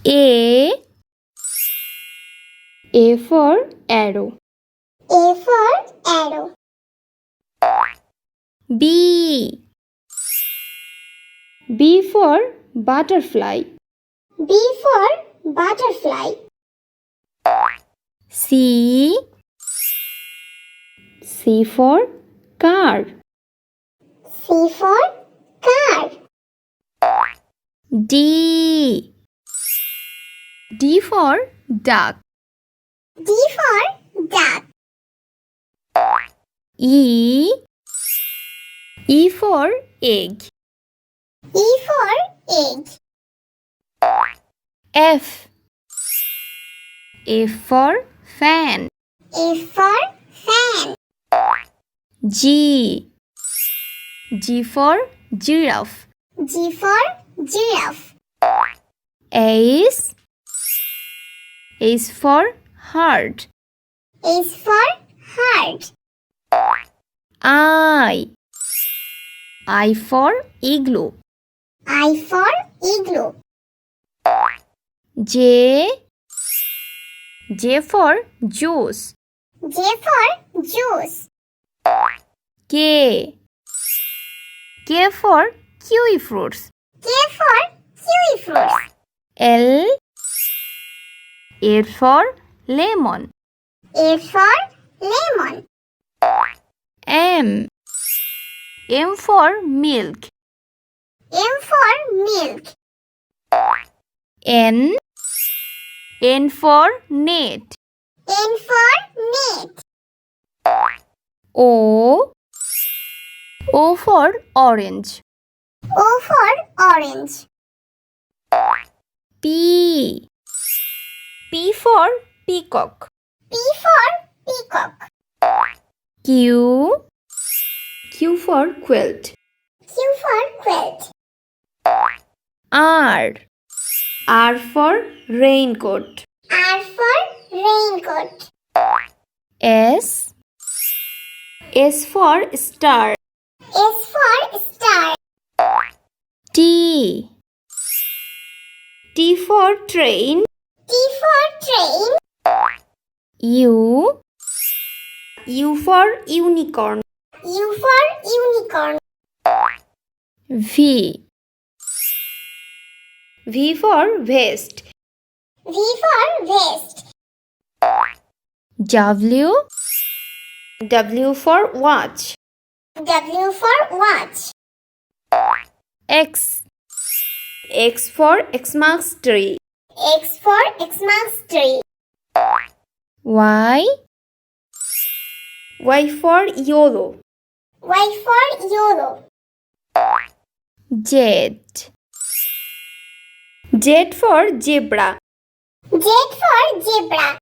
A for arrow. A for arrow. B for butterfly. B for butterfly. C for car. C for car. D for duck. D for duck. E for egg. E for egg. F for fan. F for fan. G for giraffe. G for giraffe. H for heart. H for heart. I for igloo. I for igloo. J for juice. J for juice. K for kiwi fruits. K for kiwi fruits. L for lemon. L for lemon. M for milk. M for milk. N for net. N for net. O for orange. O for orange. P for peacock. P for peacock. Q for quilt. Q for quilt. R for raincoat. R for raincoat. S for star. S for star. T for train. T for train. U for unicorn. U for unicorn. V for vest. V for vest. W for watch. W for watch. X for Xmas tree. X for Xmas tree. Y for yellow. Y for yellow. Z for zebra. Z for zebra.